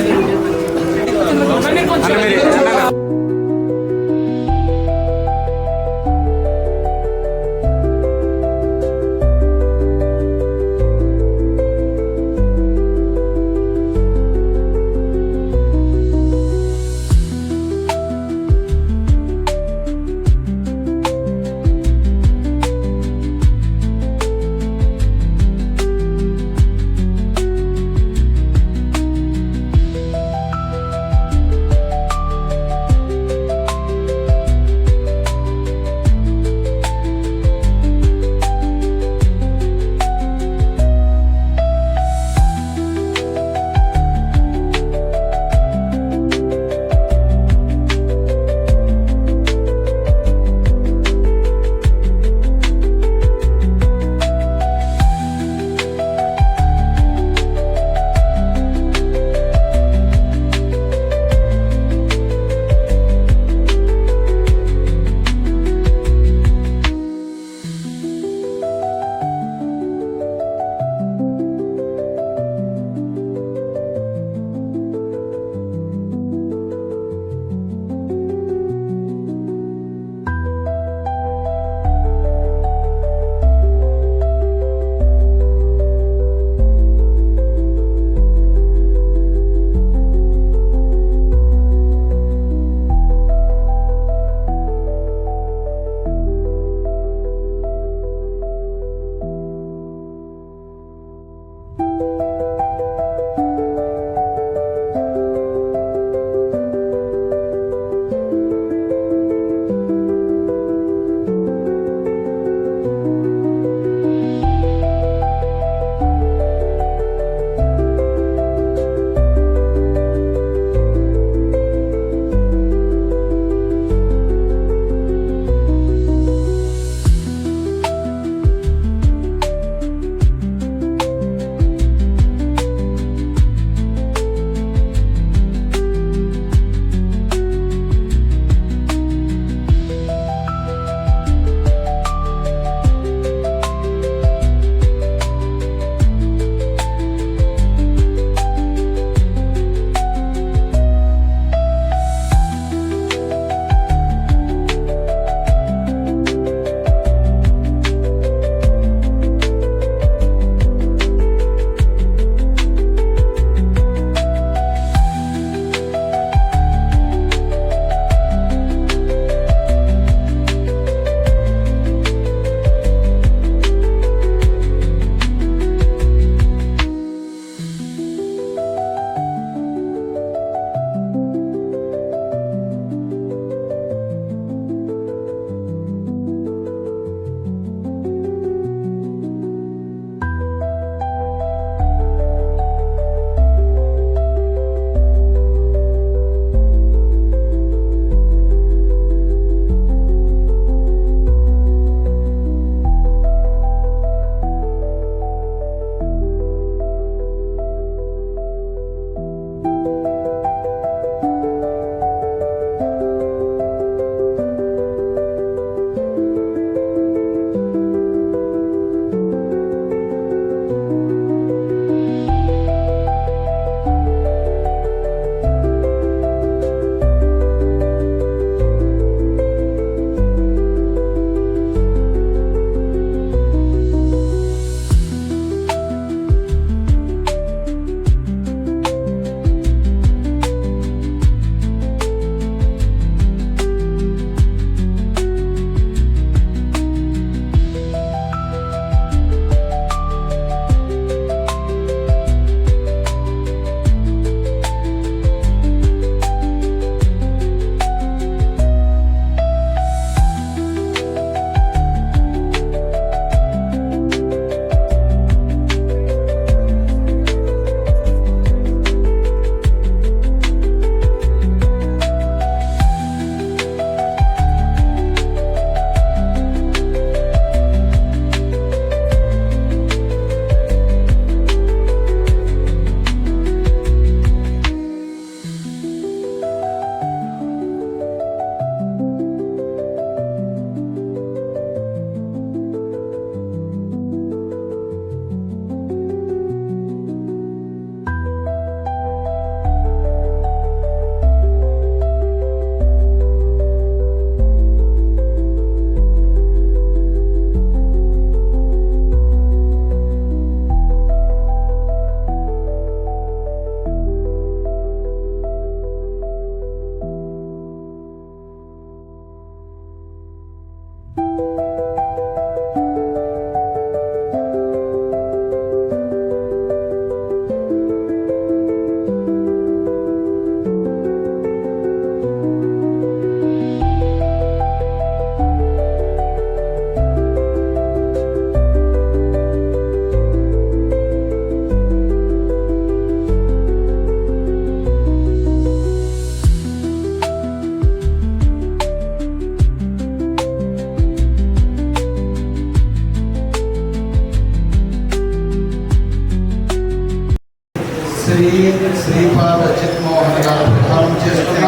శ్రీ శ్రీపాద జగన్మోహన్ గారు ప్రదానం చేస్తున్న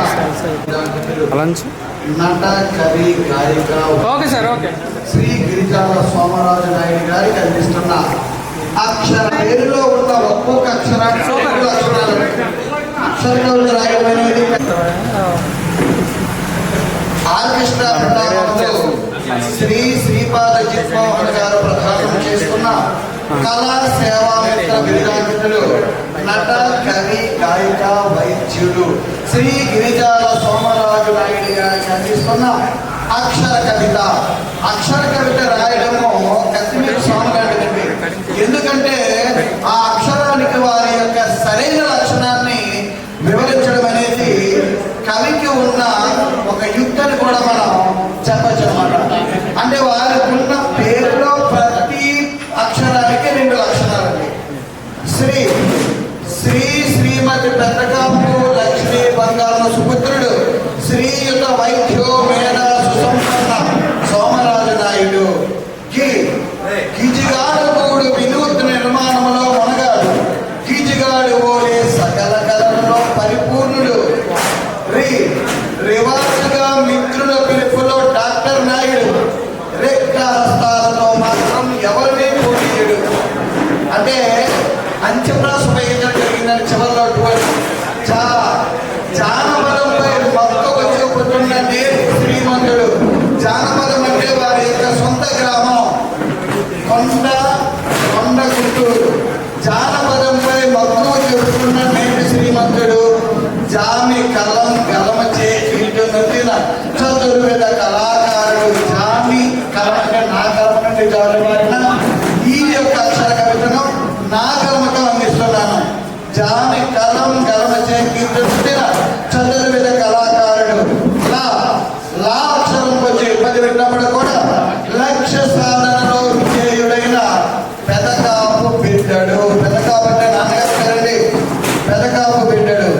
నట కవి గాయక okay sir okay Shri Girijala Somaraju Naidu గారికి అందిస్తున్న అక్షర పేరులో ఉన్న ఒక్కొక్క అక్షరానికి రెండు అక్షరాలు అక్షరంలో రాయడం అనేది ఆర్కెస్ట్రా బృందావనంలో శ్రీ శ్రీపాద జగన్మోహన్ గారు ప్రదానం చేస్తున్న కళా సేవా మిత్ర బిరుదాంకితులు నట కవి గాయక వైద్యుడు శ్రీ గిరిజాల సోమరాజు నాయుడు గారికి అందిస్తున్న అక్షర కవిత. అక్షర కవిత రాయడము కశ్మీర్ సామరాజుదండి. ఎందుకంటే ఆ అక్షరానికి వారి యొక్క సరైన లక్షణాన్ని వివరించడం అనేది కవికి ఉన్న ఒక యుక్తిని కూడా మనం చెప్పచ్చు అనమాట. అంటే వారికి ఉన్న పేరులో ప్రతి అక్షరానికి రెండు లక్షణాలండి. శ్రీ శ్రీ శ్రీమతి పెద్దకాపు లక్ష్మీ బంగారు సుపుత్రుడు శ్రీయుత వైద్యో మేధ సుసంపన్న సోమరాజు నాయుడు. గిజిగాడు కూడు వినూత్న నిర్మాణంలో మునగాడు, గిజిగాడు ఓలే సకల కళలలో పరిపూర్ణుడు. రివాజుగా మిత్రుల పిలుపులో డాక్టర్ నాయుడు, రెక్క హస్తాలతో మాత్రం ఎవరిని పోనీయుడు. అంటే అంత్యప్రాస ఉపయోగించడం జరిగిందని చివరిలో జానపదంపై మొక్క వచ్చుకుతున్న శ్రీమంతుడు. జానపదం అంటే వారి యొక్క సొంత గ్రామం కొండ గుంటూరు. జానపదంపై మక్కువ చెబుతున్న నేటి శ్రీమంతుడు. జామి కలం గలమచే కీర్తి నొందిన చతుర్వేద కళాకారుడు. జామి కలం అంటే నా కలమ నుండి జారిన ఈ యొక్క అక్షర కవితను నా కలమతో అందిస్తున్నాను. జామి కలం గలమచే కీర్తి నొందిన చతుర్వేద కళాకారుడు. లా అక్షరం వచ్చి ఇబ్బంది పెట్టినప్పుడు కూడా లక్ష్య సాధనలో విజయుడైన పెదకాపు బిడ్డడు. పెదకాపు అంటే నాన్నగారు కదండి, పెదకాపు బిడ్డడు.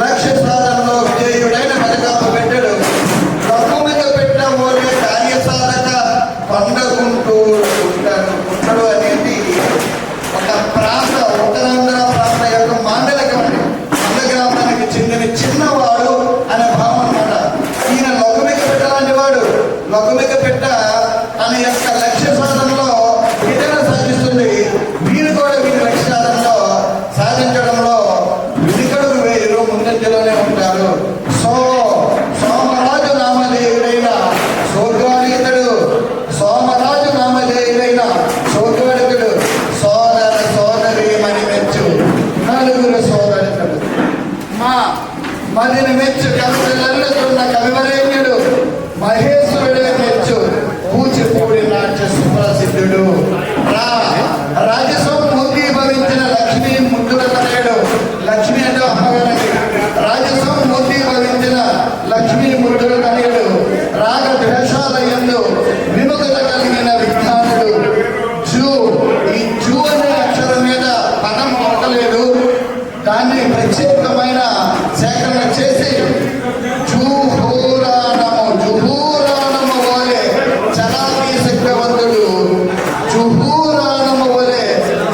లక్ష్య సాధనలో విజయుడైన పెదకాపు బిడ్డడు. లఘుమిక పెట్ట ఓలే కార్యసాధక కొండగుంటూరు గుంటడు అనేది ఒక ప్రాంత ఉత్తరాంధ్ర ప్రాంత యొక్క మాండలికం. గ్రామానికి చెందిన చిన్నవాడు అనే భావం అన్నమాట. ఈయన లఘుమిక పెట్ట లాంటి వాడు. లఘుమిక పెట్ట అనే యొక్క లక్ష్య సాధనలో ఏదైనా సాధిస్తుంది. వీరు కూడా వీరి లక్ష్య సాధనలో సాధించడంలో వినికడుగు వేరు ముందంజలోనే ఉంటారు. సోమరాజు నామధేయుడైన సోగ్గాడితుడు. సోమరాజు నామధేయుడైన సోగ్గాడితుడు. సోదర సోదరీమణి మెచ్చు నలుగురు సోదరితుడు. మదిని మెచ్చు కవితలల్లుతున్న కవివరేణ్యుడు. మహేశ్వరుడే మెచ్చు కూచిపూడి నాట్య సుప్రసిద్ధుడు. రాజసం మూర్తి భవించిన లక్ష్మీ ముద్దుల తనయుడు. లక్ష్మి అంటే అమ్మగారండి. రాజసం మూర్తి భవించిన లక్ష్మీ ముద్దుల తనయుడు. రాగ ద్వేషాల యందు విముఖత కలిగిన విజ్ఞానుడు. ఈ జూ అనే అక్షరం మీద పదం పడలేదు. దాన్ని ప్రత్యేకమైన సేకరణ చేసి జుహూరానము వలె చలాకీ శక్తివంతుడు. జుహూరానము వలె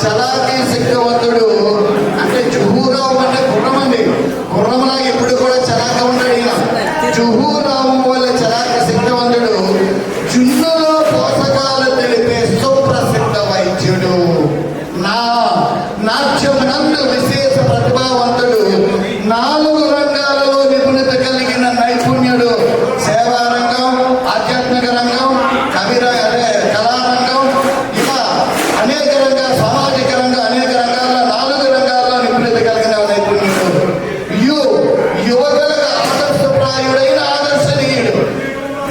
చలాకీ శక్తివంతుడు అంటే జుహూరావు అంటే గుర్రం అండి. గుర్రంలాగా ఎప్పుడు కూడా చలాక ఉంటాడు ఈయన. జుహూరావు వలె చలాకీ శక్తివంతుడు. జున్నులో పోషకాలు తెలిపే సుప్రసిద్ధ వైద్యుడు. నాట్యమునందు విశేష ప్రతిభావంతుడు. 4 రంగాలలో నిపుణత కలిగిన నైపుణ్యుడు. సేవా రంగం, ఆధ్యాత్మిక రంగం, కళారంగం, ఇలా అనేక రంగాలు, సామాజిక రంగం, అనేక రంగాల్లో 4 రంగాల్లో నిపుణత కలిగిన నైపుణ్యుడు. యువకులకు ఆదర్శప్రాయుడైన ఆదర్శనీయుడు.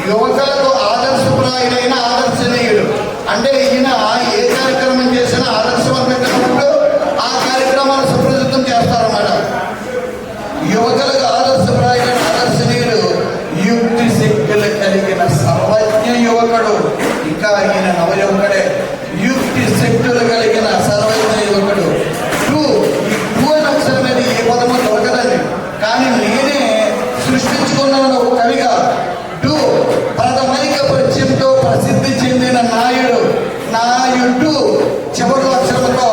యువకులకు ఆదర్శప్రాయుడైన ఆదర్శనీయుడు అంటే ఈయన ఏ కార్యక్రమం చేసినా ఆదర్శవంతంగా ఆ కార్యక్రమాలు సుప్రసిద్ధం చేస్తారన్నమాట. యువకులకు ఆదర్శప్రాయుడైన ఆదర్శనీయుడు. యుక్తి శక్తులు కలిగిన సర్వజ్ఞ యువకుడు. ఇంకా ఈయన నవయువకుడే. యుక్తి శక్తులు కలిగిన సర్వజ్ఞ యువకుడు. ఈ అక్షరం మీద ఏ పదమో దొరకదండి. కానీ నేనే సృష్టించుకున్నాను ఒక కవిగా. ప్రథమైక పరిచయంతో ప్రసిద్ధి చెందిన నాయుడు. చివరి అక్షరంతో